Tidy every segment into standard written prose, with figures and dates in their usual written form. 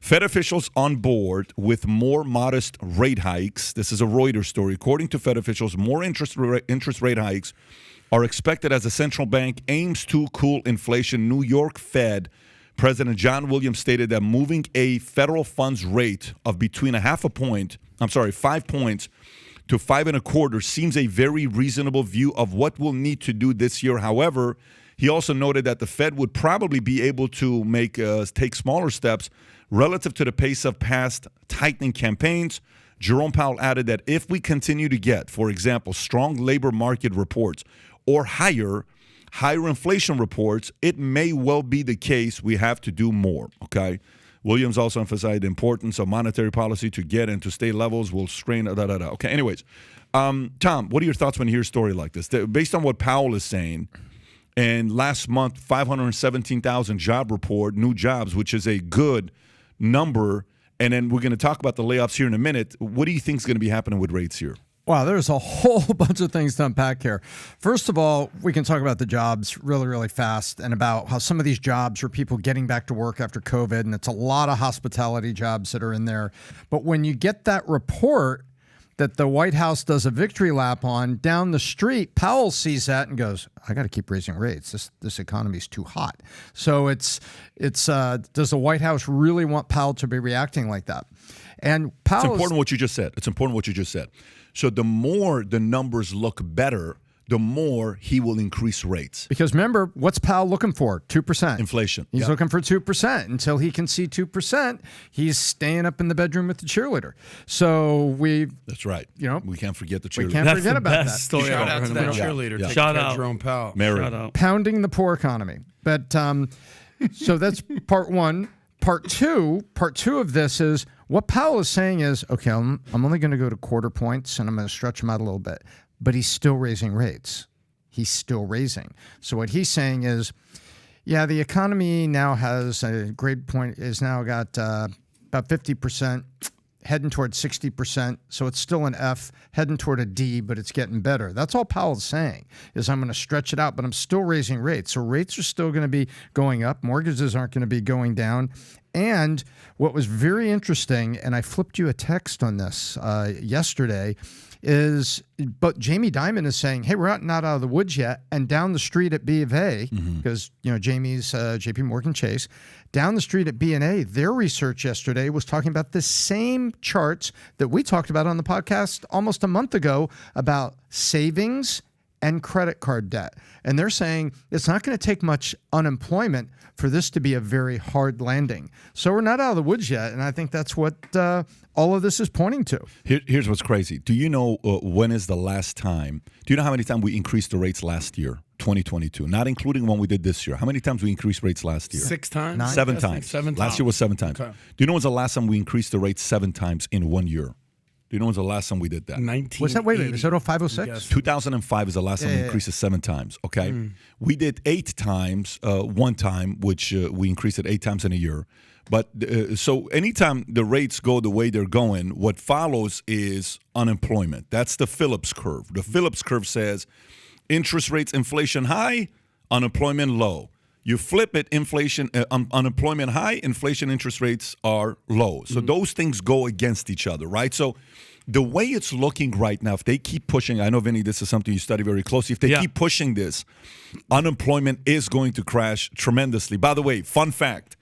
Fed officials on board with more modest rate hikes. This is a Reuters story. According to Fed officials, more interest rate hikes are expected as the central bank aims to cool inflation. New York Fed President John Williams stated that moving a federal funds rate of between 5 points to 5.25 seems a very reasonable view of what we'll need to do this year. However, he also noted that the Fed would probably be able to take smaller steps relative to the pace of past tightening campaigns. Jerome Powell added that if we continue to get, for example, strong labor market reports or higher inflation reports, it may well be the case we have to do more, okay? Williams also emphasized the importance of monetary policy to get and to stay levels will strain, Okay, anyways. Tom, what are your thoughts when you hear a story like this? Based on what Powell is saying, and last month, 517,000 job report, new jobs, which is a good number, and then we're going to talk about the layoffs here in a minute. What do you think is going to be happening with rates here? Wow, there's a whole bunch of things to unpack here. First of all, we can talk about the jobs really, really fast and about how some of these jobs are people getting back to work after COVID, and it's a lot of hospitality jobs that are in there. But when you get that report that the White House does a victory lap on down the street, Powell sees that and goes, I got to keep raising rates. This economy is too hot. So it's does the White House really want Powell to be reacting like that? And Powell, it's important what you just said. So the more the numbers look better, the more he will increase rates. Because remember, what's Powell looking for? 2%. Inflation. He's looking for 2%. Until he can see 2%, he's staying up in the bedroom with the cheerleader. So That's right. We can't forget the cheerleader. We can't forget about that. Story Shout out to that cheerleader. Yeah. Shout out Jerome Powell. Shout out. Pounding the poor economy. But so that's part one. Part two of this is what Powell is saying is, okay, I'm only going to go to quarter points and I'm going to stretch them out a little bit. But he's still raising rates. He's still raising. So what he's saying is, yeah, the economy now has a grade point, is now got about 50%, heading toward 60%. So it's still an F, heading toward a D, but it's getting better. That's all Powell's saying, is I'm going to stretch it out, but I'm still raising rates. So rates are still going to be going up. Mortgages aren't going to be going down. And what was very interesting, and I flipped you a text on this yesterday, but Jamie Dimon is saying, hey, we're not out of the woods yet. And down the street at B of A, because Jamie's JP Morgan Chase, down the street at B&A, their research yesterday was talking about the same charts that we talked about on the podcast almost a month ago about savings and credit card debt. And they're saying it's not going to take much unemployment for this to be a very hard landing. So we're not out of the woods yet, and I think that's what all of this is pointing to. Here's what's crazy. Do you know when is the last time? Do you know how many times we increased the rates last year, 2022, not including when we did this year? How many times we increased rates last year? 6 times? 9? 7 times. 7 times. Last year was 7 times. Okay. Do you know when's the last time we increased the rates 7 times in 1 year? Do you know when's the last time we did that? 1980. Was that, wait, was that 0506? 2005 is the last time we increased it 7 times, okay? We did 8 times, one time, which we increased it 8 times in a year. But so anytime the rates go the way they're going, what follows is unemployment. That's the Phillips curve. The Phillips curve says interest rates, inflation high, unemployment low. You flip it, inflation, unemployment high, inflation, interest rates are low. So those things go against each other, right? So the way it's looking right now, if they keep pushing, I know, Vinny, this is something you study very closely. If they keep pushing this, unemployment is going to crash tremendously. By the way, fun fact.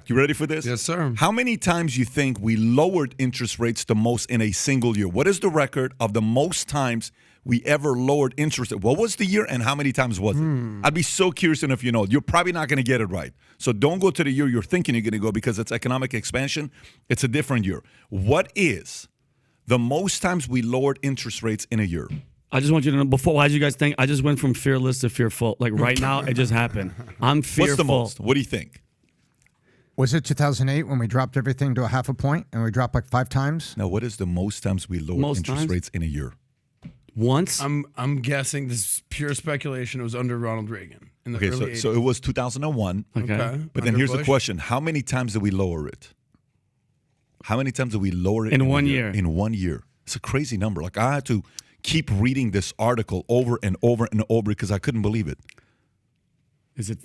You ready for this? Yes, sir. How many times you think we lowered interest rates the most in a single year? What is the record of the most times we ever lowered interest rate? What was the year and how many times was it? I'd be so curious to know if you know. You're probably not going to get it right. So don't go to the year you're thinking you're going to go because it's economic expansion. It's a different year. What is the most times we lowered interest rates in a year? I just want you to know, before, why did you guys think? I just went from fearless to fearful. Like right now, it just happened. I'm fearful. What's the most? What do you think? Was it 2008 when we dropped everything to 0.5 point and we dropped like 5 times? Now, what is the most times we lowered interest rates in a year? Once? I'm guessing, this is pure speculation, it was under Ronald Reagan in the early 80s. So it was 2001. Okay. But then here's the question. How many times did we lower it? How many times did we lower it in 1 year? In 1 year. It's a crazy number. Like, I had to keep reading this article over and over and over because I couldn't believe it. Is it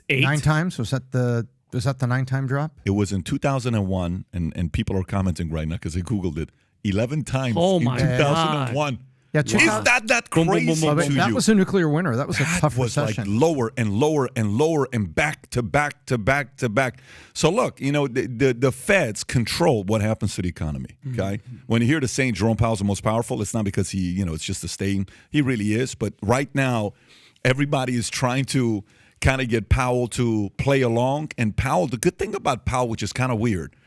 8? 9 times? Was that the Was that the 9-time drop? It was in 2001, and people are commenting right now because they Googled it. 11 times Oh in my 2001. Yeah, Is that Boom, boom, crazy boom, boom, But to that you? was a nuclear winter. That was a That tough was recession. like lower and lower and lower and back to back to back to back. So look, the feds control what happens to the economy. Okay, when you hear the saying Jerome Powell's the most powerful, it's not because he, it's just a saying. He really is. But right now, everybody is trying to kind of get Powell to play along. And Powell, the good thing about Powell, which is kind of weird,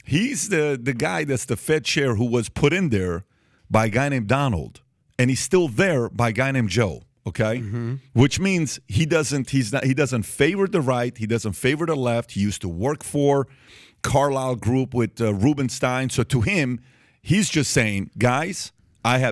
he's the guy that's the Fed chair who was put in there by a guy named Donald. And he's still there by a guy named Joe, okay? Which means he doesn't favor the right, he doesn't favor the left. He used to work for Carlyle Group with Rubenstein. So to him, he's just saying, guys,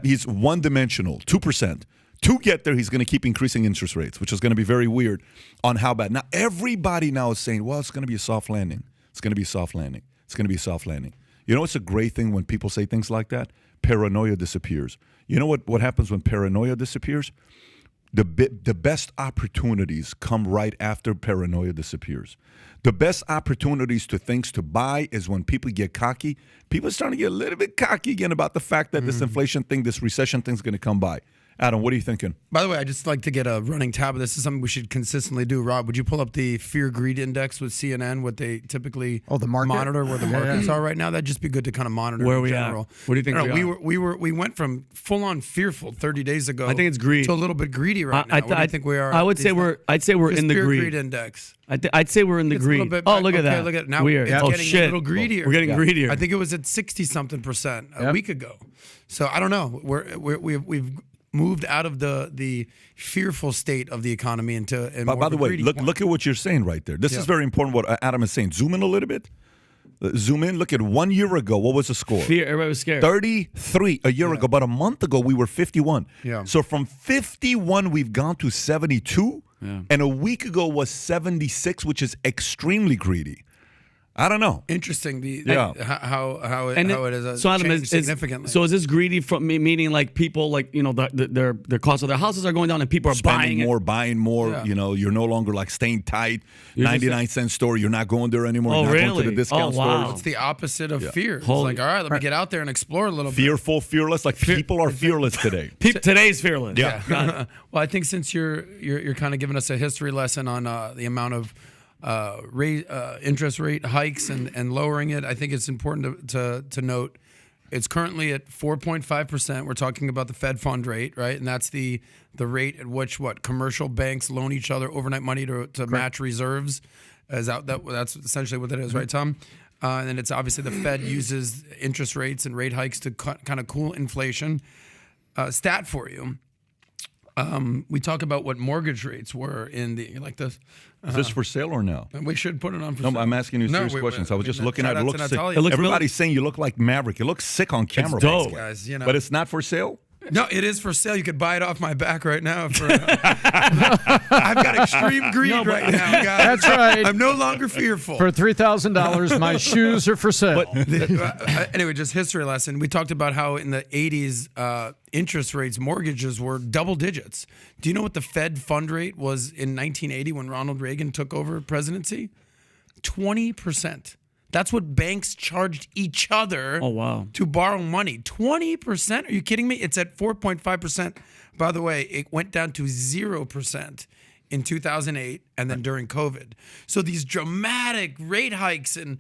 he's one-dimensional, 2%. To get there, he's going to keep increasing interest rates, which is going to be very weird on how bad. Now, everybody now is saying, well, it's going to be a soft landing. It's going to be a soft landing. It's going to be a soft landing. You know what's a great thing when people say things like that? Paranoia disappears. You know what happens when paranoia disappears? The best opportunities come right after paranoia disappears. The best opportunities to things to buy is when people get cocky. People are starting to get a little bit cocky again about the fact that this inflation thing, this recession thing is going to come by. Adam, what are you thinking? By the way, I just like to get a running tab of this. This is something we should consistently do. Rob, would you pull up the fear-greed index with CNN, what they typically the market? monitor, where the markets are right now? That'd just be good to kind of monitor Where in we at? general. What do you think I don't know, we we went from full-on fearful 30 days ago. I think it's greed. To a little bit greedy right now. What do you think we are? I would say we're in the fear-greed greed. index. I'd say we're in the It's a little greed. bit Oh, back. look at Okay, that. look at now. Weird. It's Oh, getting shit. a little greedier. We're getting greedier. I think it was at 60-something% a week ago. So I don't know. We've moved out of the fearful state of the economy into. By the way, look at what you're saying right there. This is very important. What Adam is saying. Zoom in a little bit. Zoom in. Look at 1 year ago. What was the score? Fear. Everybody was scared. 33 a year ago. But a month ago, we were 51. Yeah. So from 51, we've gone to 72. Yeah. And a week ago was 76, which is extremely greedy. I don't know. Interesting. How it is so Adam, changed significantly. So is this greedy from meaning like people like their cost of their houses are going down and people are buying more. Yeah. You're no longer like staying tight. 99-cent store. You're not going there anymore. Oh, you're not going to really? the discount Oh, wow. store. It's the opposite of fear. It's Holy- like, all right, let me get out there and explore a little bit. Fearful, fearless. Like people are fearless today. Today's fearless. Yeah. Well, I think since you're kind of giving us a history lesson on the amount of interest rate hikes and lowering it, I think it's important to note it's currently at 4.5%. We're talking about the Fed fund rate, right? And that's the rate at which commercial banks loan each other overnight money to match reserves. That's essentially what that is, right, Tom? And then it's obviously the Fed uses interest rates and rate hikes to kind of cool inflation. Stat for you. We talk about what mortgage rates were you like this. Is this for sale or no? We should put it on for No, sale. I'm asking you serious questions. I was just looking at it. It looks sick. Natalia. Everybody's saying you look like Maverick. You look sick on camera. dope. Guys, But it's not for sale? No, it is for sale. You could buy it off my back right now. I've got extreme greed right now, guys. That's right. I'm no longer fearful. For $3,000, my shoes are for sale. Anyway, just history lesson. We talked about how in the 80s, interest rates, mortgages were double digits. Do you know what the Fed fund rate was in 1980 when Ronald Reagan took over presidency? 20%. That's what banks charged each other to borrow money. 20%? Are you kidding me? It's at 4.5%. By the way, it went down to 0% in 2008 and then during COVID. So these dramatic rate hikes and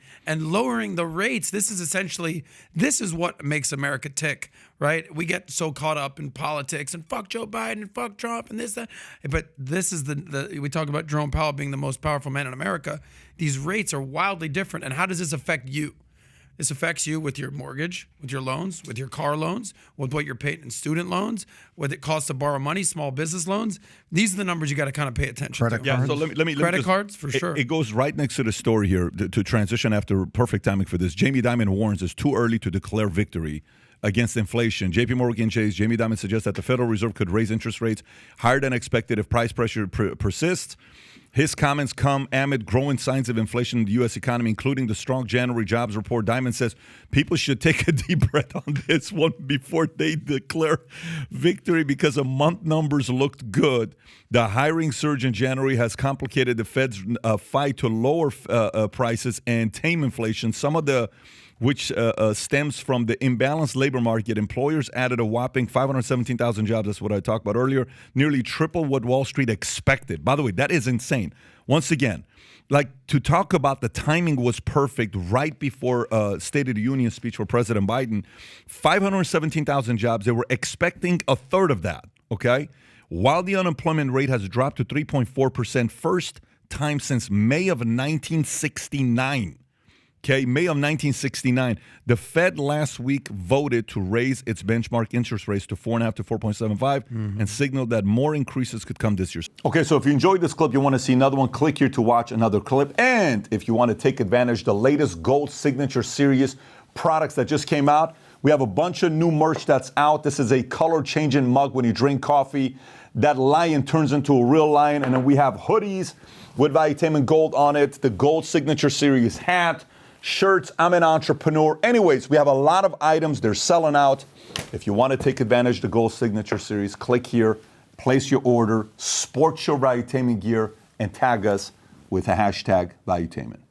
lowering the rates, this is what makes America tick, right? We get so caught up in politics and fuck Joe Biden and fuck Trump and this, that. But this is we talk about Jerome Powell being the most powerful man in America. These rates are wildly different. And how does this affect you? This affects you with your mortgage, with your loans, with your car loans, with what you're paying in student loans, what it costs to borrow money, small business loans. These are the numbers you got to kind of pay attention to. Yeah, so let me Credit just- cards, for sure. It goes right next to the story here to transition after perfect timing for this. Jamie Dimon warns it's too early to declare victory against inflation. JP Morgan Chase, Jamie Dimon suggests that the Federal Reserve could raise interest rates higher than expected if price pressure persists. His comments come amid growing signs of inflation in the U.S. economy, including the strong January jobs report. Diamond says people should take a deep breath on this one before they declare victory because the month numbers looked good. The hiring surge in January has complicated the Fed's fight to lower prices and tame inflation. Some of the which stems from the imbalanced labor market. Employers added a whopping 517,000 jobs. That's what I talked about earlier. Nearly triple what Wall Street expected. By the way, that is insane. Once again, like to talk about the timing was perfect right before State of the Union speech for President Biden. 517,000 jobs. They were expecting a third of that, okay? While the unemployment rate has dropped to 3.4%, first time since May of 1969. Okay, May of 1969, the Fed last week voted to raise its benchmark interest rates to 4.5 to 4.75 and signaled that more increases could come this year. Okay, so if you enjoyed this clip, you want to see another one, click here to watch another clip. And if you want to take advantage of the latest Gold Signature Series products that just came out, we have a bunch of new merch that's out. This is a color-changing mug when you drink coffee. That lion turns into a real lion. And then we have hoodies with Valuetainment Gold on it, the Gold Signature Series hat, shirts. I'm an entrepreneur. Anyways, we have a lot of items. They're selling out. If you want to take advantage of the Gold Signature Series, click here, place your order, sport your Valuetainment gear, and tag us with the hashtag Valuetainment.